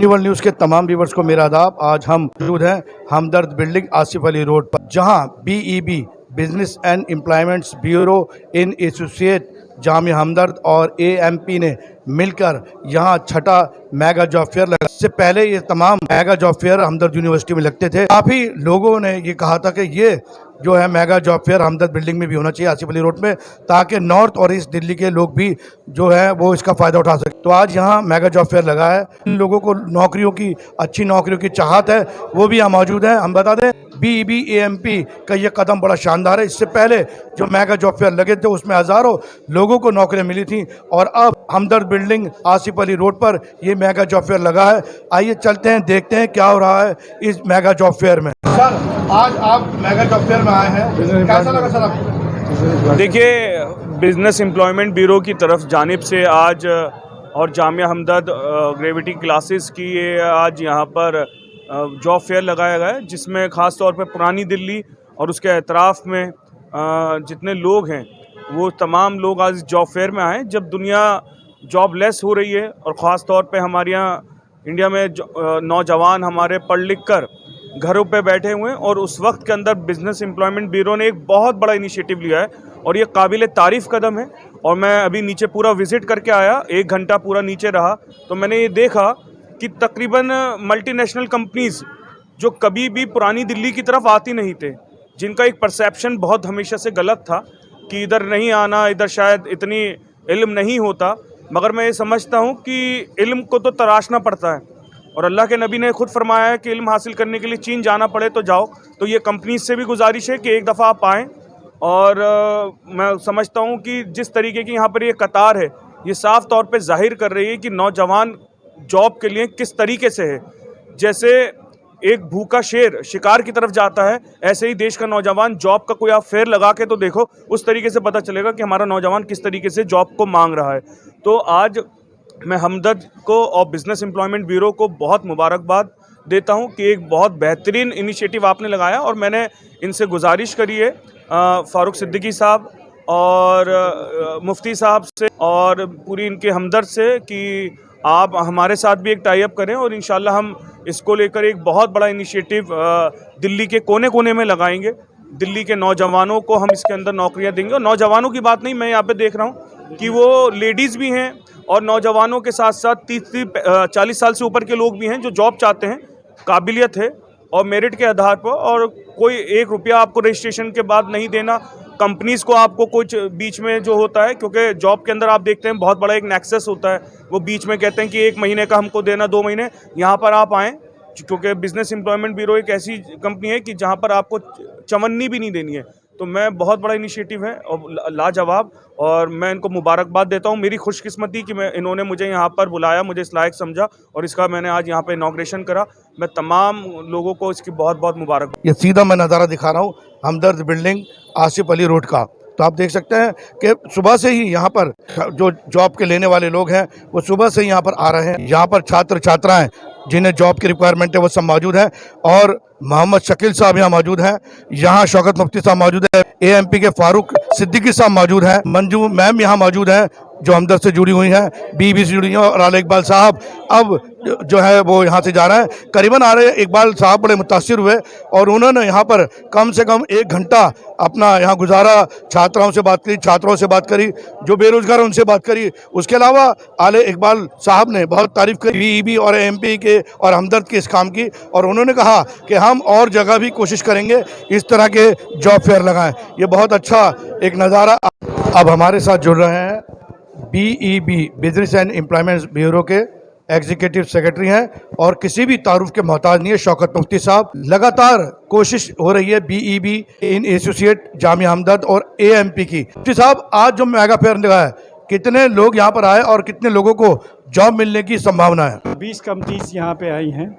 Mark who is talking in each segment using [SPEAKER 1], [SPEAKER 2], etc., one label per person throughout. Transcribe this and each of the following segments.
[SPEAKER 1] अपनी world news के तमाम व्यूवर्स को मेरा आदाब। आज हम मौजूद हैं हमदर्द बिल्डिंग आसिफ अली रोड पर, जहां BEB business and employments bureau in associate Jamia Hamdard और एएमपी ने मिलकर यहां छठा मेगा जॉब फेयर लगा। इससे पहले ये तमाम मेगा जॉब फेयर हमदर्द यूनिवर्सिटी में लगते थे। काफ़ी लोगों ने ये कहा था कि ये जो है मेगा जॉब फेयर हमदर्द बिल्डिंग में भी होना चाहिए, आसिफ अली रोड में, ताकि नॉर्थ और ईस्ट दिल्ली के लोग भी जो है वो इसका फ़ायदा उठा सकें। तो आज यहाँ मेगा जॉब फेयर लगा है। इन लोगों को नौकरियों की, अच्छी नौकरियों की चाहत है, वो भी यहाँ मौजूद है। हम बता दें बीईबी एएमपी का ये कदम बड़ा शानदार है। इससे पहले जो मेगा जॉब फेयर लगे थे उसमें हज़ारों लोगों को नौकरियाँ मिली थी, और अब हमदर्द बिल्डिंग आसिफ अली रोड पर ये मेगा जॉब फेयर लगा है। आइए चलते हैं, देखते हैं क्या हो रहा है इस मेगा जॉब फेयर में। सर, आज आप मेगा जॉब फेयर में आए हैं, कैसा लगा सर आपको?
[SPEAKER 2] देखिए, बिजनेस एम्प्लॉयमेंट ब्यूरो की तरफ जानिब से आज और जामिया हमदर्द ग्रेविटी क्लासेस की ये आज यहाँ पर जॉब फेयर लगाया गया है, जिसमें ख़ास तौर पे पुरानी दिल्ली और उसके अतराफ़ में जितने लोग हैं वो तमाम लोग आज जॉब फेयर में आए। जब दुनिया जॉबलेस हो रही है और ख़ास तौर पे हमारे यहाँ इंडिया में नौजवान हमारे पढ़ लिख कर घरों पे बैठे हुए हैं, और उस वक्त के अंदर बिजनेस एम्प्लॉयमेंट ब्यूरो ने एक बहुत बड़ा इनिशिएटिव लिया है और ये काबिल तारीफ़ कदम है। और मैं अभी नीचे पूरा विज़िट करके आया, 1 घंटा पूरा नीचे रहा, तो मैंने ये देखा कि तकरीबन मल्टीनेशनल कंपनीज़ जो कभी भी पुरानी दिल्ली की तरफ आती नहीं थे, जिनका एक परसेप्शन बहुत हमेशा से गलत था कि इधर नहीं आना, इधर शायद इतनी इल्म नहीं होता, मगर मैं ये समझता हूँ कि इल्म को तो तराशना पड़ता है, और अल्लाह के नबी ने खुद फरमाया है कि इल्म हासिल करने के लिए चीन जाना पड़े तो जाओ। तो ये कंपनीज से भी गुजारिश है कि एक दफ़ा आप आएँ। और मैं समझता हूँ कि जिस तरीके की यहाँ पर ये कतार है, ये साफ़ तौर पे जाहिर कर रही है कि नौजवान जॉब के लिए किस तरीके से है। जैसे एक भूखा शेर शिकार की तरफ जाता है, ऐसे ही देश का नौजवान जॉब का कोई आप फेयर लगा के तो देखो, उस तरीके से पता चलेगा कि हमारा नौजवान किस तरीके से जॉब को मांग रहा है। तो आज मैं हमदर्द को और बिज़नेस एम्प्लॉयमेंट ब्यूरो को बहुत मुबारकबाद देता हूं कि एक बहुत बेहतरीन इनिशिएटिव आपने लगाया, और मैंने इनसे गुजारिश करी है फ़ारूक सिद्दीकी साहब और मुफ्ती साहब से और पूरी इनके हमदर्द से कि आप हमारे साथ भी एक टाई अप करें, और इंशाल्लाह हम इसको लेकर एक बहुत बड़ा इनिशिएटिव दिल्ली के कोने कोने में लगाएंगे। दिल्ली के नौजवानों को हम इसके अंदर नौकरियां देंगे। और नौजवानों की बात नहीं, मैं यहाँ पे देख रहा हूँ कि वो लेडीज़ भी हैं और नौजवानों के साथ साथ 30-40 साल से ऊपर के लोग भी हैं जो जॉब चाहते हैं, काबिलियत है और मेरिट के आधार पर, और कोई 1 रुपया आपको रजिस्ट्रेशन के बाद नहीं देना। कंपनीज़ को आपको कुछ बीच में जो होता है, क्योंकि जॉब के अंदर आप देखते हैं बहुत बड़ा एक नेक्सस होता है, वो बीच में कहते हैं कि 1 महीने का हमको देना, 2 महीने। यहाँ पर आप आएँ, क्योंकि बिज़नेस एम्प्लॉयमेंट ब्यूरो एक ऐसी कंपनी है कि जहाँ पर आपको चवन्नी भी नहीं देनी है। तो मैं बहुत बड़ा इनिशिएटिव है और लाजवाब, और मैं इनको मुबारकबाद देता हूँ। मेरी खुशकिस्मती कि इन्होंने मुझे यहाँ पर बुलाया, मुझे इस लायक समझा, और इसका मैंने आज यहाँ पे इनॉग्रेशन करा। मैं तमाम लोगों को इसकी बहुत बहुत मुबारक।
[SPEAKER 1] ये सीधा मैं नज़ारा दिखा रहा हूँ हमदर्द बिल्डिंग आसिफ अली रोड का। तो आप देख सकते हैं कि सुबह से ही यहाँ पर जो जॉब के लेने वाले लोग हैं वो सुबह से ही यहाँ पर आ रहे हैं। यहाँ पर छात्र छात्राएं जिन्हें जॉब की रिक्वायरमेंट है वो सब मौजूद हैं, और मोहम्मद शकील साहब यहाँ मौजूद हैं, यहाँ शौकत मुफ्ती साहब मौजूद है, एएमपी के फारूक सिद्दीकी साहब मौजूद हैं, मंजू मैम यहाँ मौजूद हैं जो हमदर्द से जुड़ी हुई हैं, बीबी से जुड़ी हैं, और आले इकबाल साहब अब जो है वो यहाँ से जा रहे हैं। करीबन आले इकबाल साहब बड़े मुतासिर हुए और उन्होंने यहाँ पर कम से कम 1 घंटा अपना यहाँ गुजारा, छात्राओं से बात करी, छात्रों से बात करी, जो बेरोजगार उनसे बात करी। उसके अलावा आले इकबाल साहब ने बहुत तारीफ़ करी बीईबी और एएमपी के और हमदर्द के इस काम की, और उन्होंने कहा कि हम और जगह भी कोशिश करेंगे इस तरह के जॉब फेयर लगाएं। ये बहुत अच्छा एक नज़ारा। अब हमारे साथ जुड़ रहे हैं बीईबी बिजनेस एंड एम्प्लॉयमेंट ब्यूरो के एग्जीक्यूटिव सेक्रेटरी हैं, और किसी भी तारुफ के मोहताज नहीं है, शौकत मुफ्ती साहब। लगातार कोशिश हो रही है बीईबी इन एसोसिएट जामिया हमदर्द और एएमपी की। मुफ्ती साहब, आज जो मेगा फेयर लगा है, कितने लोग यहाँ पर आए और कितने लोगों को जॉब मिलने की संभावना है?
[SPEAKER 3] 20 कंपनीज यहाँ पे आई हैं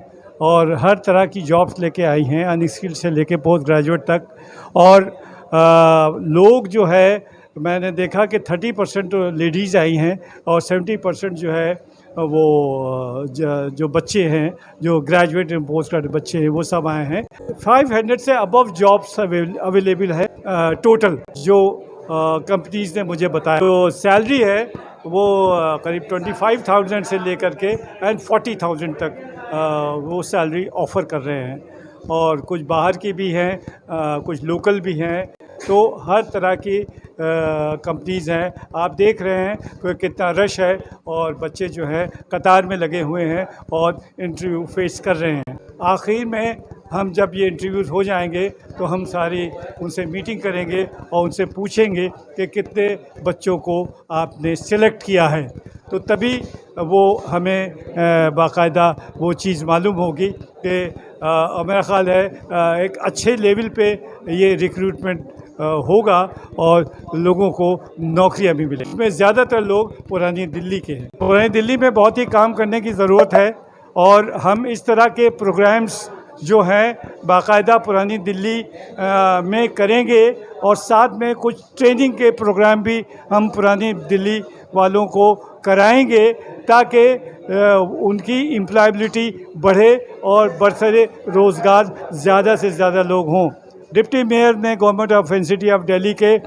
[SPEAKER 3] और हर तरह की जॉब्स लेके आई हैं, अनस्किल्ड से लेके पोस्ट ग्रेजुएट तक। और लोग जो है, मैंने देखा कि 30% लेडीज़ आई हैं और 70% जो है वो जो बच्चे हैं, जो ग्रेजुएट एंड पोस्ट ग्रेजुएट बच्चे हैं, वो सब आए हैं। 500 से अबव जॉब्स अवेलेबल है टोटल, जो कंपनीज़ ने मुझे बताया। तो सैलरी है वो करीब 25,000 से लेकर के एंड 40,000 तक वो सैलरी ऑफ़र कर रहे हैं, और कुछ बाहर की भी हैं, कुछ लोकल भी हैं। तो हर तरह की कंपनीज़ हैं। आप देख रहे हैं कि कितना रश है, और बच्चे जो हैं कतार में लगे हुए हैं और इंटरव्यू फेस कर रहे हैं। आखिर में हम जब ये इंटरव्यूज़ हो जाएंगे तो हम सारी उनसे मीटिंग करेंगे और उनसे पूछेंगे कि कितने बच्चों को आपने सिलेक्ट किया है, तो तभी वो हमें बाकायदा वो चीज़ मालूम होगी कि मेरा ख़्याल है एक अच्छे लेवल पे ये रिक्रूटमेंट होगा और लोगों को नौकरियां भी मिलेंगी। इसमें ज़्यादातर लोग पुरानी दिल्ली के हैं। पुरानी दिल्ली में बहुत ही काम करने की ज़रूरत है, और हम इस तरह के प्रोग्राम्स जो हैं बाकायदा पुरानी दिल्ली में करेंगे, और साथ में कुछ ट्रेनिंग के प्रोग्राम भी हम पुरानी दिल्ली वालों को कराएंगे, ताकि उनकी एम्प्लॉयबिलिटी बढ़े और बरसरे रोज़गार ज़्यादा से ज़्यादा लोग हों। डिप्टी मेयर ने government of city of Delhi के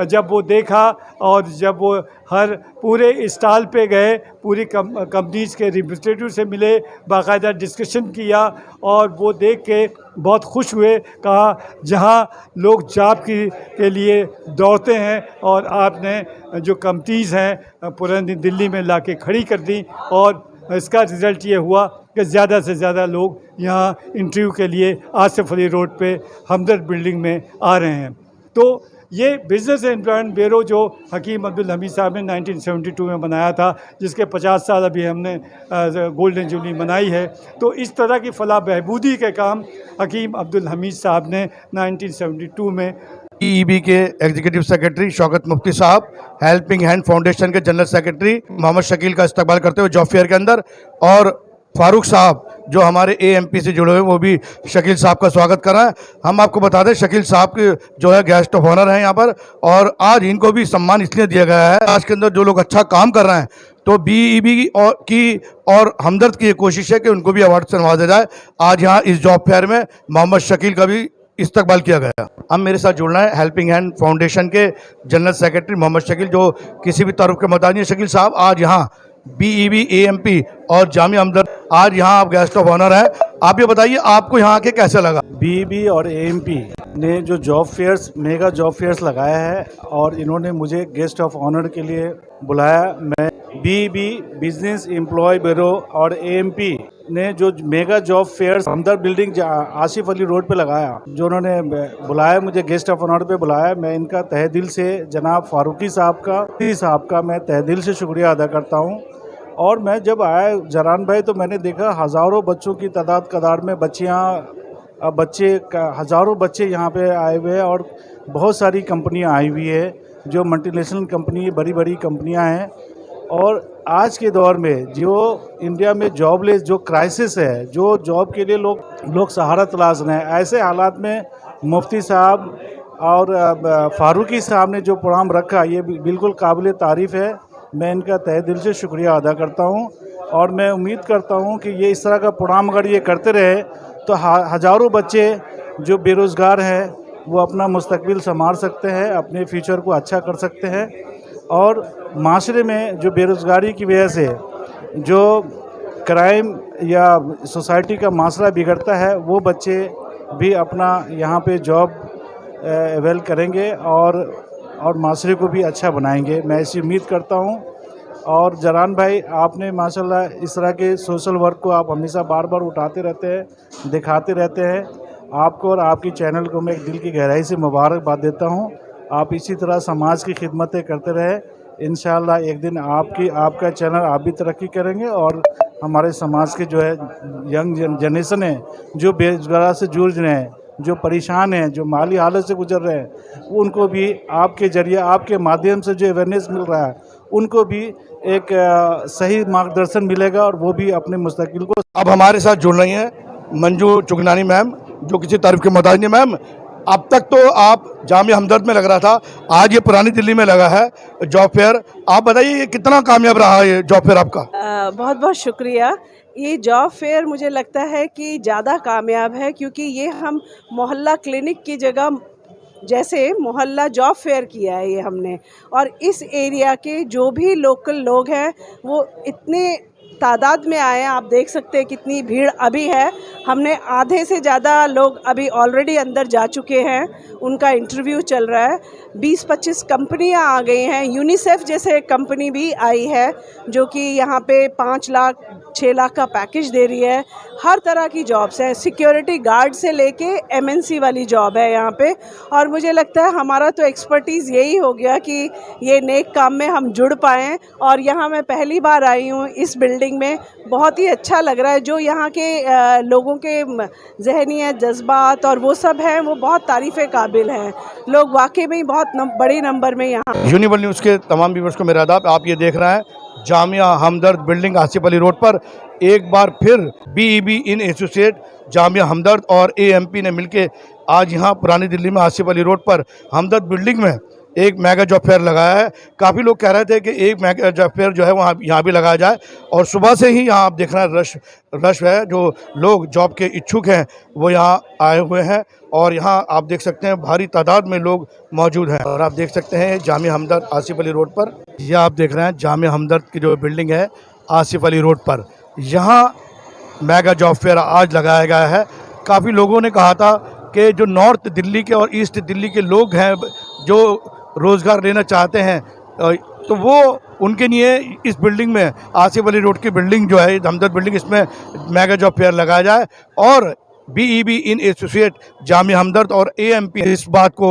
[SPEAKER 3] जब वो देखा, और जब वो हर पूरे स्टॉल पे गए, पूरी कंपनीज़ के रिप्रेजेंटेटिव से मिले, बाकायदा डिस्कशन किया, और वो देख के बहुत खुश हुए। कहा जहां लोग जॉब के लिए दौड़ते हैं, और आपने जो कंपनीज़ हैं पुरानी दिल्ली में लाके खड़ी कर दी, और इसका रिज़ल्ट ये हुआ कि ज़्यादा से ज़्यादा लोग यहाँ इंटरव्यू के लिए आसिफ अली रोड पे हमदर्द बिल्डिंग में आ रहे हैं। तो ये बिज़नेस एम्प्लॉयमेंट ब्यूरो जो हकीम अब्दुल हमीद साहब ने 1972 में बनाया था, जिसके 50 साल अभी हमने गोल्डन जुबली मनाई है, तो इस तरह की फलाह बहबूदी के काम हकीम अब्दुल हमीद साहब ने 1972 में
[SPEAKER 1] ईईबी के एग्जीक्यूटिव सेक्रेटरी शौकत मुफ्ती साहब, हेल्पिंग हैंड फाउंडेशन के जनरल सेक्रेटरी मोहम्मद शकील का इस्तकबाल करते हुए जॉब फेयर के अंदर, और फारूक साहब जो हमारे एएमपी से जुड़े हुए वो भी शकील साहब का स्वागत कर रहे हैं। हम आपको बता दें शकील साहब के जो है गेस्ट ऑफ ऑनर हैं यहाँ पर, और आज इनको भी सम्मान इसलिए दिया गया है, आज के अंदर जो लोग अच्छा काम कर रहे हैं, तो बीईबी और हमदर्द की ये कोशिश है कि उनको भी अवार्ड से नवाजा जाए। आज यहाँ इस जॉब फेयर में मोहम्मद शकील का भी इस्तकबाल किया गया। अब मेरे साथ जुड़ना है हेल्पिंग हैंड फाउंडेशन के जनरल सेक्रेटरी मोहम्मद शकील, जो किसी भी तारुफ के मोहताज नहीं है। शकील साहब, आज यहाँ बीईबी, एएमपी और जामिया हमदर्द, आज यहाँ आप गेस्ट ऑफ ऑनर हैं, आप ये बताइए आपको यहाँ आके कैसे लगा?
[SPEAKER 4] बीईबी और एएमपी ने जो job fairs, mega job fairs लगाया है, और इन्होंने मुझे गेस्ट ऑफ ऑनर के लिए बुलाया। मैं बीईबी बिजनेस एम्प्लॉय ब्यूरो और एएमपी ने जो मेगा जॉब फेयर्स हमदर्द बिल्डिंग आसिफ अली रोड पे लगाया, जो उन्होंने बुलाया, मुझे गेस्ट ऑफ ऑनर पे बुलाया, मैं इनका तहे दिल से, जनाब फारूकी साहब का मैं तहे दिल से शुक्रिया अदा करता हूँ। और मैं जब आया जरान भाई, तो मैंने देखा हज़ारों बच्चों की कतार में हज़ारों बच्चे यहाँ पे आए हुए हैं, और बहुत सारी कंपनियाँ आई हुई है, जो मल्टीनेशनल कंपनी, बड़ी बड़ी कंपनियाँ हैं। और आज के दौर में जो इंडिया में जॉबलेस जो क्राइसिस है, जो जॉब के लिए लोग सहारा तलाश रहे हैं, ऐसे हालात में मुफ्ती साहब और फारूकी साहब ने जो प्रोग्राम रखा, ये बिल्कुल काबिल तारीफ़ है। मैं इनका तहे दिल से शुक्रिया अदा करता हूँ, और मैं उम्मीद करता हूँ कि ये इस तरह का प्रोग्राम अगर ये करते रहे, तो हज़ारों बच्चे जो बेरोज़गार हैं वो अपना मुस्तकबिल संवार सकते हैं, अपने फ्यूचर को अच्छा कर सकते हैं, और माशरे में जो बेरोज़गारी की वजह से जो क्राइम या सोसाइटी का माशरा बिगड़ता है, वो बच्चे भी अपना यहाँ पे जॉब अवेल करेंगे और माशरे को भी अच्छा बनाएंगे, मैं ऐसी उम्मीद करता हूँ। और जरान भाई, आपने माशाल्लाह इस तरह के सोशल वर्क को आप हमेशा बार बार उठाते रहते हैं, दिखाते रहते हैं। आपको और आपकी चैनल को मैं एक दिल की गहराई से मुबारकबाद देता हूँ। आप इसी तरह समाज की खिदमतें करते रहे, इंशाअल्लाह एक दिन आपका चैनल आप भी तरक्की करेंगे, और हमारे समाज के जो है यंग जनरेशन है, जो बेरोजगारी से जूझ रहे हैं, जो परेशान हैं, जो माली हालत से गुजर रहे हैं, उनको भी आपके ज़रिए, आपके माध्यम से जो अवेयरनेस मिल रहा है, उनको भी एक सही मार्गदर्शन मिलेगा, और वो भी अपने मुस्तकबिल को।
[SPEAKER 1] अब हमारे साथ जुड़ रही हैं मंजू चुगनानी मैम, जो किसी तारीफ के मोहताज नहीं। मैम, अब तक तो आप जामिया हमदर्द में लग रहा था, आज ये पुरानी दिल्ली में लगा है जॉब फेयर, आप बताइए ये कितना कामयाब रहा ये जॉब फेयर आपका?
[SPEAKER 5] बहुत बहुत शुक्रिया। ये जॉब फेयर मुझे लगता है कि ज़्यादा कामयाब है, क्योंकि ये हम मोहल्ला क्लिनिक की जगह जैसे मोहल्ला जॉब फेयर किया है ये हमने, और इस एरिया के जो भी लोकल लोग हैं वो इतने तादाद में आए हैं। आप देख सकते हैं कितनी भीड़ अभी है। हमने आधे से ज़्यादा लोग अभी ऑलरेडी अंदर जा चुके हैं, उनका इंटरव्यू चल रहा है। 20-25 कंपनियां आ गई हैं। यूनिसेफ जैसे कंपनी भी आई है जो कि यहाँ पे 5 लाख 6 लाख का पैकेज दे रही है। हर तरह की जॉब्स हैं, सिक्योरिटी गार्ड से लेके MNC वाली जॉब है यहाँ पे। और मुझे लगता है हमारा तो एक्सपर्टीज़ यही हो गया कि ये नेक काम में हम जुड़ पाएँ। और यहाँ मैं पहली बार आई हूँ इस बिल्डिंग में, बहुत ही अच्छा लग रहा है। जो यहाँ के लोगों के ज़हनियत, जज्बात और वो सब हैं, वो बहुत तारीफ़ काबिल हैं। लोग वाकई में बहुत बड़े नंबर में यहाँ।
[SPEAKER 1] यूनिवर्ल न्यूज़ के तमाम व्यूअर्स को मेरा आदाब। आप ये देख रहे हैं जामिया हमदर्द बिल्डिंग आसिफ अली रोड पर एक बार फिर BEB इन एसोसिएट जामिया हमदर्द और AMP ने मिलके आज यहाँ पुरानी दिल्ली में आसिफ अली रोड पर हमदर्द बिल्डिंग में एक मेगा जॉब फेयर लगाया है। काफ़ी लोग कह रहे थे कि एक मेगा जॉब फेयर जो है वहाँ यहाँ भी लगाया जाए, और सुबह से ही यहाँ आप देख रहे हैं रश है। जो लोग जॉब के इच्छुक हैं वो यहाँ आए हुए हैं, और यहाँ आप देख सकते हैं भारी तादाद में लोग मौजूद हैं। और आप देख सकते हैं जामिया हमदर्द आसिफ अली रोड पर, यह आप देख रहे हैं जामिया हमदर्द की जो बिल्डिंग है आसिफ अली रोड पर, यहाँ मेगा जॉब फेयर आज लगाया गया है। काफ़ी लोगों ने कहा था कि जो नॉर्थ दिल्ली के और ईस्ट दिल्ली के लोग हैं जो रोज़गार लेना चाहते हैं, तो वो उनके लिए इस बिल्डिंग में आसिफ अली रोड की बिल्डिंग जो है हमदर्द बिल्डिंग, इसमें मेगा जॉब फेयर लगाया जाए। और BEB इन एसोसिएट जामिया हमदर्द और AMP इस बात को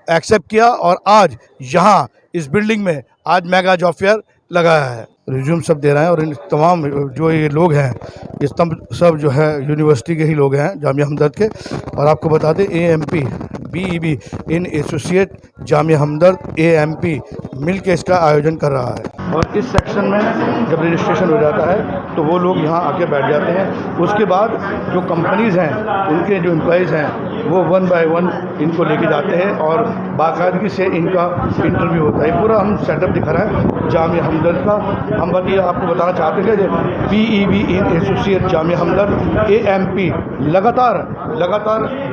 [SPEAKER 1] एक्सेप्ट किया और आज यहाँ इस बिल्डिंग में आज मेगा जॉब फेयर लगाया है। रिज्यूम सब दे रहे हैं, और इन तमाम जो ये लोग हैं ये सब जो है यूनिवर्सिटी के ही लोग हैं जामिया हमदर्द के। और आपको बता दें AMP BEB इन एसोसिएट जामिया हमदर्द AMP मिल के इसका आयोजन कर रहा है। और इस सेक्शन में जब रजिस्ट्रेशन हो जाता है तो वो लोग यहाँ आके बैठ जाते हैं। उसके बाद जो कंपनीज़ हैं उनके जो एम्प्लॉइज़ हैं वो 1 बाय 1 इनको लेके जाते हैं और बाकायदगी से इनका इंटरव्यू होता है। पूरा हम सेटअप दिखा रहे हैं जामिया हमदर्द का। हम आपको बताना चाहते हैं कि BEB इन एसोसिएट जामिया हमदर्द AMP लगातार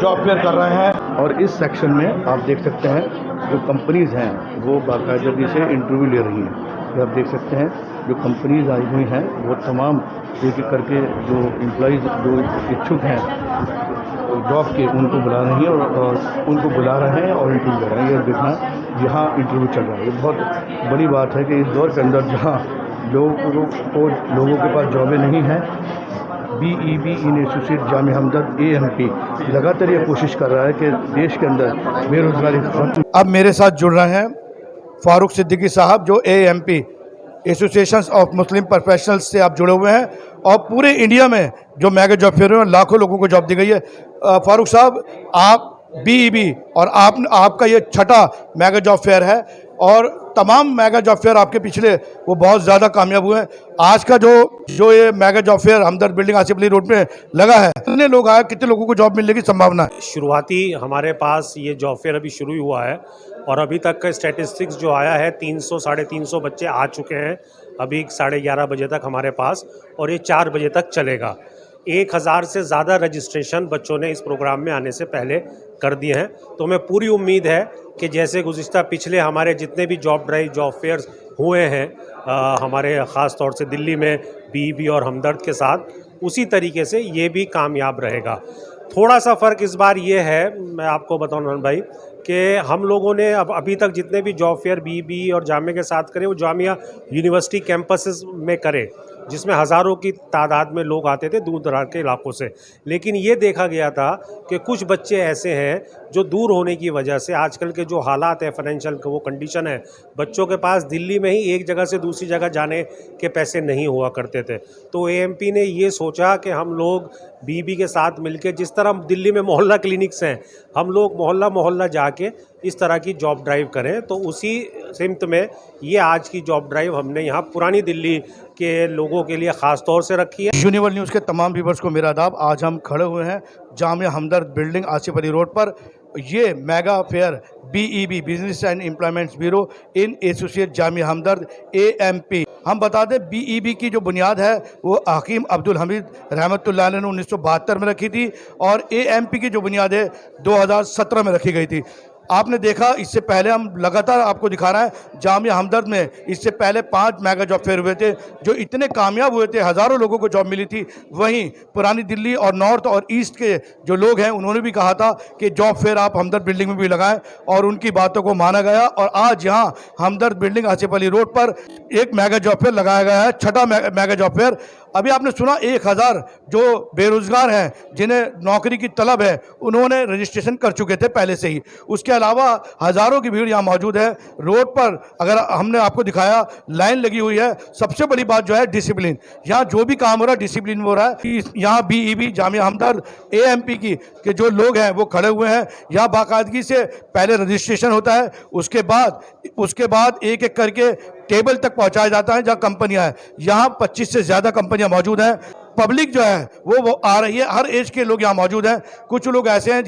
[SPEAKER 1] जॉब फेयर कर रहे हैं। और इस सेक्शन में आप देख सकते हैं जो कंपनीज़ हैं वो बाकायदगी से इंटरव्यू ले रही हैं। ये आप देख सकते हैं जो कंपनीज़ आई हुई हैं वो तमाम एक एक करके जो एम्प्लॉइज़ जो इच्छुक हैं जॉब के उनको बुला रही हैं और उनको बुला रहे हैं और इंटरव्यू ले रहे हैं। ये देखना यहाँ इंटरव्यू चल रहा है। ये बहुत बड़ी बात है कि इस दौर के अंदर जहाँ लोगों के पास जॉबें नहीं हैं, BEB इन एसोसिएट जामिया हमदर्द AMP लगातार ये कोशिश कर रहा है कि देश के अंदर बेरोजगारी। अब मेरे साथ जुड़ रहे हैं फारूक सिद्दीकी साहब जो AMP association of Muslim professionals से आप जुड़े हुए हैं, और पूरे इंडिया में जो मेगा जॉब फेयर में लाखों लोगों को जॉब दी गई है। फारूक साहब, आप BEB और आपका ये छठा मेगा जॉब फेयर है, और तमाम मेगा जॉब फेयर आपके पिछले वो बहुत ज़्यादा कामयाब हुए हैं। आज का जो ये मेगा जॉब फेयर हमदर्द बिल्डिंग आसिफ अली रोड में लगा है, कितने लोग आए, कितने लोगों को जॉब मिलने की संभावना है?
[SPEAKER 6] शुरुआती हमारे पास ये जॉब फेयर अभी शुरू ही हुआ है, और अभी तक का स्टैटिस्टिक्स जो आया है 300 साढ़े 300 बच्चे आ चुके हैं अभी 11:30 बजे तक हमारे पास, और ये 4 बजे तक चलेगा। 1000 से ज़्यादा रजिस्ट्रेशन बच्चों ने इस प्रोग्राम में आने से पहले कर दिए हैं। तो हमें पूरी उम्मीद है कि जैसे गुज़िश्ता पिछले हमारे जितने भी जॉब ड्राइव जॉब फेयर्स हुए हैं हमारे ख़ास तौर से दिल्ली में BEB और हमदर्द के साथ, उसी तरीके से ये भी कामयाब रहेगा। थोड़ा सा फ़र्क इस बार ये है, मैं आपको बताऊँ नन भाई, कि हम लोगों ने अभी तक जितने भी जॉब फेयर BEB और जामिया के साथ करे वो जामिया यूनिवर्सिटी कैंपसेस में करे, जिसमें हज़ारों की तादाद में लोग आते थे दूर दराज के इलाकों से। लेकिन ये देखा गया था कि कुछ बच्चे ऐसे हैं जो दूर होने की वजह से, आजकल के जो हालात है फाइनेंशियल वो कंडीशन है, बच्चों के पास दिल्ली में ही एक जगह से दूसरी जगह जाने के पैसे नहीं हुआ करते थे। तो AMP ने ये सोचा कि हम लोग BEB के साथ मिलकर, जिस तरह दिल्ली में मोहल्ला क्लिनिक्स हैं, हम लोग मोहल्ला मोहल्ला जाके इस तरह की जॉब ड्राइव करें। तो उसी सिमत में ये आज की जॉब ड्राइव हमने यहाँ पुरानी दिल्ली के लोगों के लिए ख़ास तौर से रखी है।
[SPEAKER 1] यूनिवर्ल न्यूज़ के तमाम व्यूअर्स को मेरा आदाब। आज हम खड़े हुए हैं जामिया हमदर्द बिल्डिंग आसिफ अली रोड पर। ये mega fair BEB business and employments bureau in associate Jamia Hamdard AMP। हम बता दें BEB की जो बुनियाद है वो हकीम अब्दुल हमीद रहमतुल्लाह अलैह ने 1972 में रखी थी, और AMP की जो बुनियाद है 2017 में रखी गई थी। आपने देखा इससे पहले हम लगातार आपको दिखा रहे हैं जामिया हमदर्द में इससे पहले 5 मेगा जॉब फेयर हुए थे जो इतने कामयाब हुए थे, हज़ारों लोगों को जॉब मिली थी। वहीं पुरानी दिल्ली और नॉर्थ और ईस्ट के जो लोग हैं उन्होंने भी कहा था कि जॉब फेयर आप हमदर्द बिल्डिंग में भी लगाएं और उनकी बातों को माना गया और आज यहाँ हमदर्द बिल्डिंग आसिफ अली रोड पर एक मेगा जॉब फेयर लगाया गया है, छठा मेगा जॉब फेयर। अभी आपने सुना 1000 जो बेरोजगार हैं जिन्हें नौकरी की तलब है उन्होंने रजिस्ट्रेशन कर चुके थे पहले से ही। उसके अलावा हज़ारों की भीड़ यहाँ मौजूद है रोड पर। अगर हमने आपको दिखाया लाइन लगी हुई है। सबसे बड़ी बात जो है डिसिप्लिन, यहाँ जो भी काम हो रहा है डिसिप्लिन में हो रहा है। यहाँ BEB जामिया हमदर्द AMP के जो लोग हैं वो खड़े हुए हैं। यहाँ बाकायदगी से पहले रजिस्ट्रेशन होता है, उसके बाद एक एक करके टेबल तक पहुंचाया जाता है जहां कंपनियां हैं। यहाँ 25 से ज़्यादा कंपनियां मौजूद हैं। पब्लिक जो है वो आ रही है, हर एज के लोग यहाँ मौजूद हैं। कुछ लोग ऐसे हैं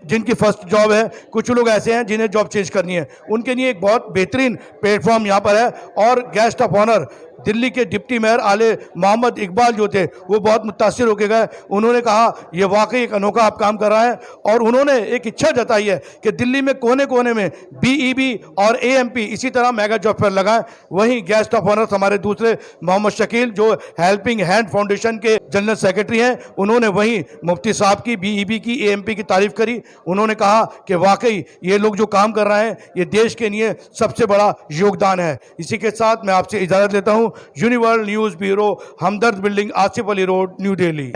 [SPEAKER 1] जिनकी फर्स्ट जॉब है, कुछ लोग ऐसे हैं जिन्हें जॉब चेंज करनी है। उनके लिए एक बहुत बेहतरीन प्लेटफॉर्म यहाँ पर है। और गेस्ट ऑफ ऑनर दिल्ली के डिप्टी मेयर आले मोहम्मद इकबाल जो थे वो बहुत मुतासिर होकर गए। उन्होंने कहा ये वाकई एक अनोखा आप काम कर रहा है और उन्होंने एक इच्छा जताई है कि दिल्ली में कोने कोने में BEB और AMP इसी तरह मेगा जॉब फेयर लगाएं। वहीं गेस्ट ऑफ ऑनर हमारे दूसरे मोहम्मद शकील जो हेल्पिंग हैंड फाउंडेशन के जनरल सेक्रेटरी हैं, उन्होंने वहीं मुफ्ती साहब की BEB की AMP की तारीफ करी। उन्होंने कहा कि वाकई ये लोग जो काम कर रहे हैं ये देश के लिए सबसे बड़ा योगदान है। इसी के साथ मैं आपसे इजाज़त लेता हूँ। Universal news bureau, Hamdard building, Asif Ali road, New Delhi.